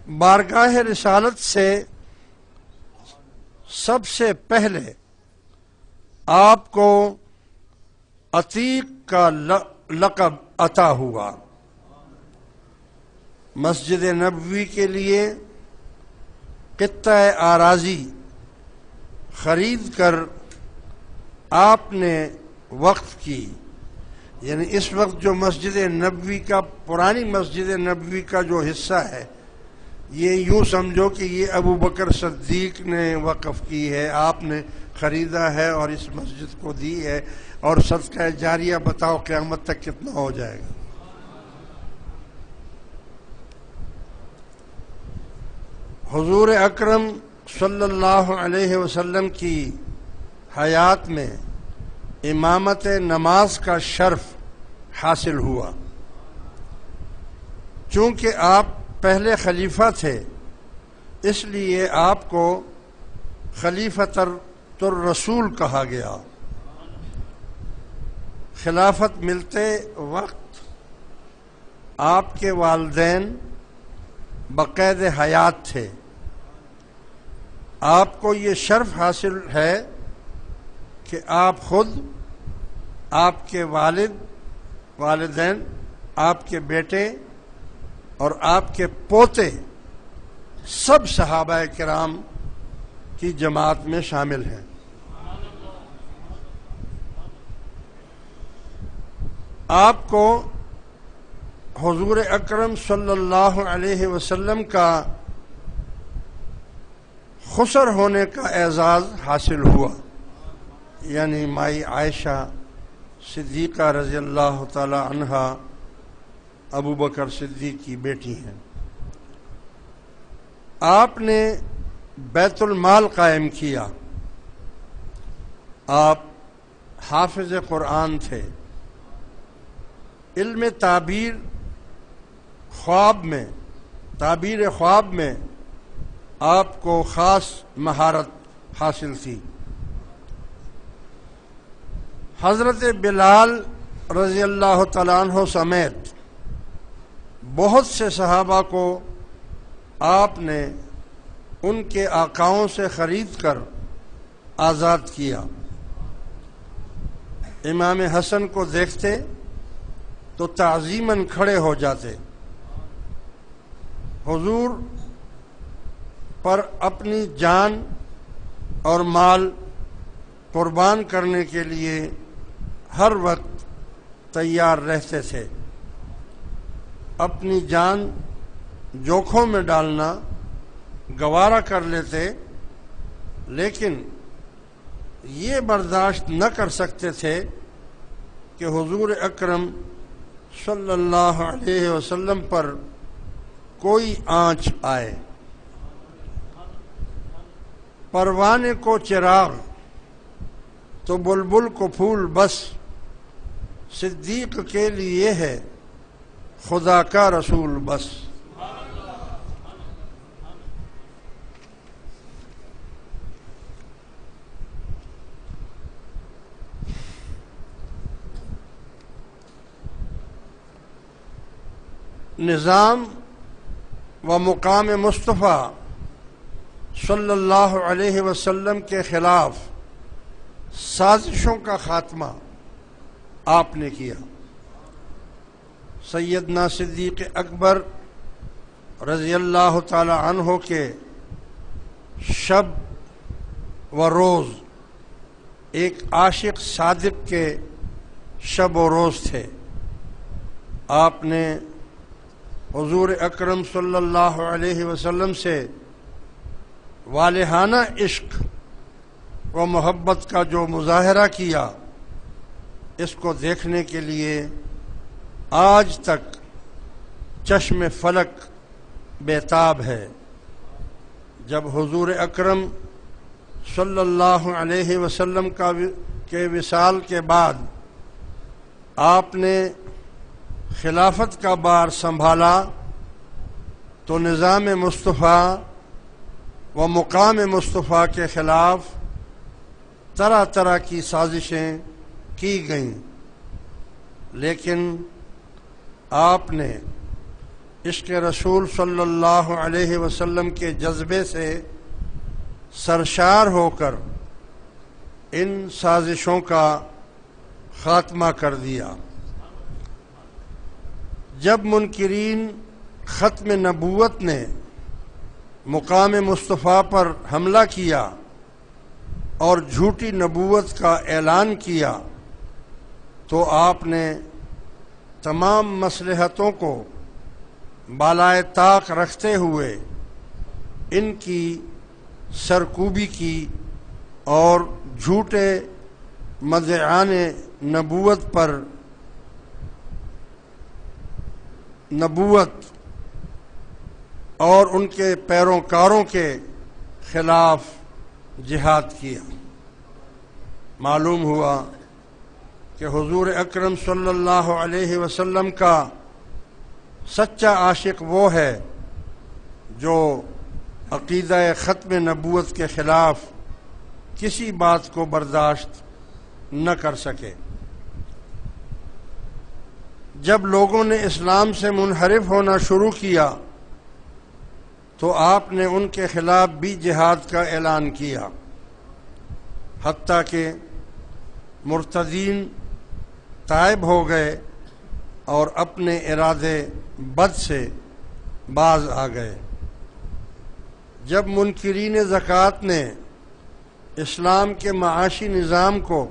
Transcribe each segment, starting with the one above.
بارگاہ رسالت سے سب سے پہلے آپ کو عتیق کا لقب عطا ہوا۔ مسجد نبوی کے لیے قطع اراضی خرید کر آپ نے وقف کی، یعنی اس وقت جو مسجد نبوی کا پرانی مسجد نبوی کا جو حصہ ہے، یہ یوں سمجھو کہ یہ ابو بکر صدیق نے وقف کی ہے، آپ نے خریدا ہے اور اس مسجد کو دی ہے، اور صدقہ جاریہ بتاؤ قیامت تک کتنا ہو جائے گا۔ حضور اکرم صلی اللہ علیہ وسلم کی حیات میں امامت نماز کا شرف حاصل ہوا۔ چونکہ آپ پہلے خلیفہ تھے، اس لیے آپ کو خلیفۃ الرسول کہا گیا۔ خلافت ملتے وقت آپ کے والدین بقید حیات تھے۔ آپ کو یہ شرف حاصل ہے کہ آپ خود، آپ کے والدین، آپ کے بیٹے اور آپ کے پوتے سب صحابہ کرام کی جماعت میں شامل ہیں۔ آپ کو حضور اکرم صلی اللہ علیہ وسلم کا خسر ہونے کا اعزاز حاصل ہوا، یعنی مائی عائشہ صدیقہ رضی اللہ تعالی عنہا ابو بکر صدیق کی بیٹی ہیں۔ آپ نے بیت المال قائم کیا۔ آپ حافظ قرآن تھے۔ علم تعبیر خواب میں آپ کو خاص مہارت حاصل تھی۔ حضرت بلال رضی اللہ تعالیٰ عنہ سمیت بہت سے صحابہ کو آپ نے ان کے آقاؤں سے خرید کر آزاد کیا۔ امام حسن کو دیکھتے تو تعظیماً کھڑے ہو جاتے۔ حضور پر اپنی جان اور مال قربان کرنے کے لیے ہر وقت تیار رہتے تھے۔ اپنی جان جوکھوں میں ڈالنا گوارا کر لیتے، لیکن یہ برداشت نہ کر سکتے تھے کہ حضور اکرم صلی اللہ علیہ وسلم پر کوئی آنچ آئے۔ پروانے کو چراغ تو بلبل کو پھول، بس صدیق کے لیے ہے خدا کا رسول بس۔ نظام و مقام مصطفیٰ صلی اللہ علیہ وسلم کے خلاف سازشوں کا خاتمہ آپ نے کیا۔ سیدنا صدیق اکبر رضی اللہ تعالی عنہ کے شب و روز ایک عاشق صادق کے شب و روز تھے۔ آپ نے حضور اکرم صلی اللہ علیہ وسلم سے والہانہ عشق و محبت کا جو مظاہرہ کیا، اس کو دیکھنے کے لیے آج تک چشم فلک بیتاب ہے۔ جب حضور اکرم صلی اللہ علیہ وسلم کے وصال کے بعد آپ نے خلافت کا بار سنبھالا تو نظام مصطفیٰ و مقام مصطفیٰ کے خلاف طرح طرح کی سازشیں کی گئیں، لیکن آپ نے عشق رسول صلی اللہ علیہ وسلم کے جذبے سے سرشار ہو کر ان سازشوں کا خاتمہ کر دیا۔ جب منکرین ختم نبوت نے مقام مصطفیٰ پر حملہ کیا اور جھوٹی نبوت کا اعلان کیا تو آپ نے تمام مصلحتوں کو بالائے طاق رکھتے ہوئے ان کی سرکوبی کی اور جھوٹے مدعیان نبوت پر نبوت اور ان کے پیروکاروں کے خلاف جہاد کیا۔ معلوم ہوا کہ حضور اکرم صلی اللہ علیہ وسلم کا سچا عاشق وہ ہے جو عقیدہ ختم نبوت کے خلاف کسی بات کو برداشت نہ کر سکے۔ جب لوگوں نے اسلام سے منحرف ہونا شروع کیا تو آپ نے ان کے خلاف بھی جہاد کا اعلان کیا، حتیٰ کہ مرتدین تائب ہو گئے اور اپنے ارادے بد سے باز آ گئے۔ جب منکرین زکوٰۃ نے اسلام کے معاشی نظام کو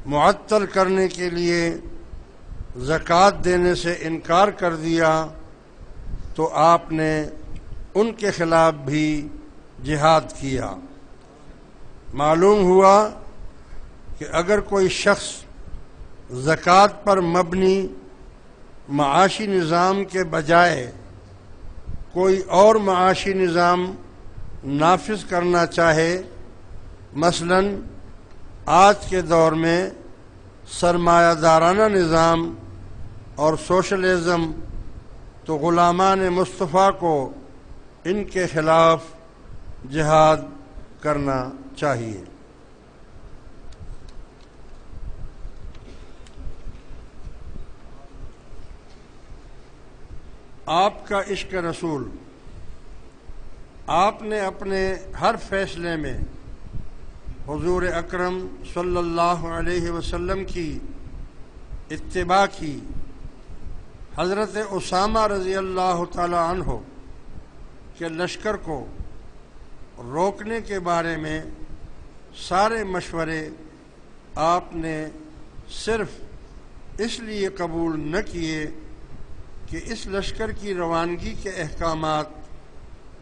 معطل کرنے کے لیے زکوٰۃ دینے سے انکار کر دیا تو آپ نے ان کے خلاف بھی جہاد کیا۔ معلوم ہوا کہ اگر کوئی شخص زکوٰۃ پر مبنی معاشی نظام کے بجائے کوئی اور معاشی نظام نافذ کرنا چاہے، مثلا آج کے دور میں سرمایہ دارانہ نظام اور سوشلزم، تو غلامان مصطفیٰ کو ان کے خلاف جہاد کرنا چاہیے۔ آپ کا عشق رسول، آپ نے اپنے ہر فیصلے میں حضور اکرم صلی اللہ علیہ وسلم کی اتباع کی۔ حضرت اسامہ رضی اللہ تعالی عنہ کے لشکر کو روکنے کے بارے میں سارے مشورے آپ نے صرف اس لیے قبول نہ کیے کہ اس لشکر کی روانگی کے احکامات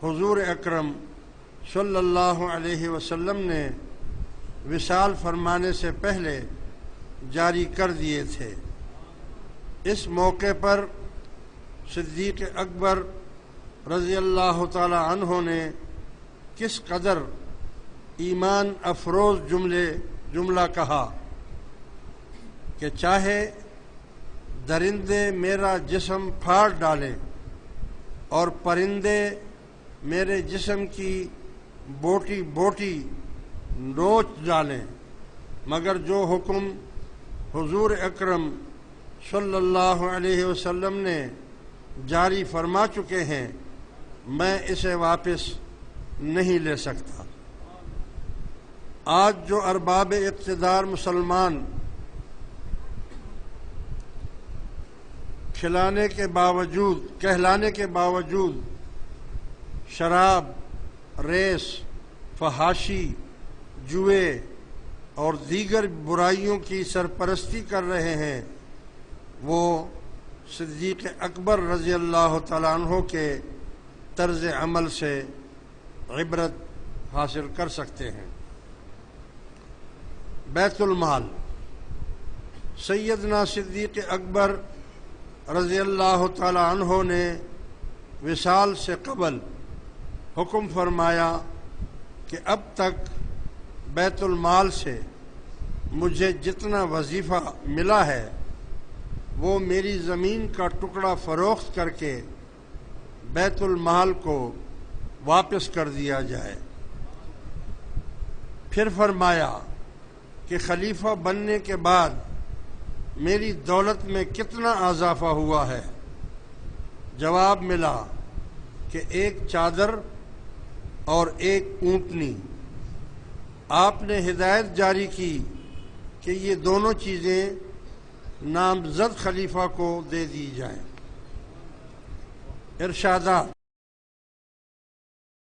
حضور اکرم صلی اللہ علیہ وسلم نے وصال فرمانے سے پہلے جاری کر دیے تھے۔ اس موقع پر صدیق اکبر رضی اللہ تعالی عنہ نے کس قدر ایمان افروز جملہ کہا کہ چاہے درندے میرا جسم پھاڑ ڈالیں اور پرندے میرے جسم کی بوٹی بوٹی نوچ ڈالیں، مگر جو حکم حضور اکرم صلی اللہ علیہ وسلم نے جاری فرما چکے ہیں میں اسے واپس نہیں لے سکتا۔ آج جو ارباب اقتدار مسلمان کہلانے کے باوجود شراب، ریس، فحاشی، جوئے اور دیگر برائیوں کی سرپرستی کر رہے ہیں، وہ صدیق اکبر رضی اللہ تعالیٰ عنہ کے طرز عمل سے عبرت حاصل کر سکتے ہیں۔ بیت المال، سیدنا صدیق اکبر رضی اللہ تعالی عنہ نے وصال سے قبل حکم فرمایا کہ اب تک بیت المال سے مجھے جتنا وظیفہ ملا ہے وہ میری زمین کا ٹکڑا فروخت کر کے بیت المال کو واپس کر دیا جائے۔ پھر فرمایا کہ خلیفہ بننے کے بعد میری دولت میں کتنا اضافہ ہوا ہے، جواب ملا کہ ایک چادر اور ایک اونٹنی۔ آپ نے ہدایت جاری کی کہ یہ دونوں چیزیں نامزد خلیفہ کو دے دی جائیں۔ ارشادات: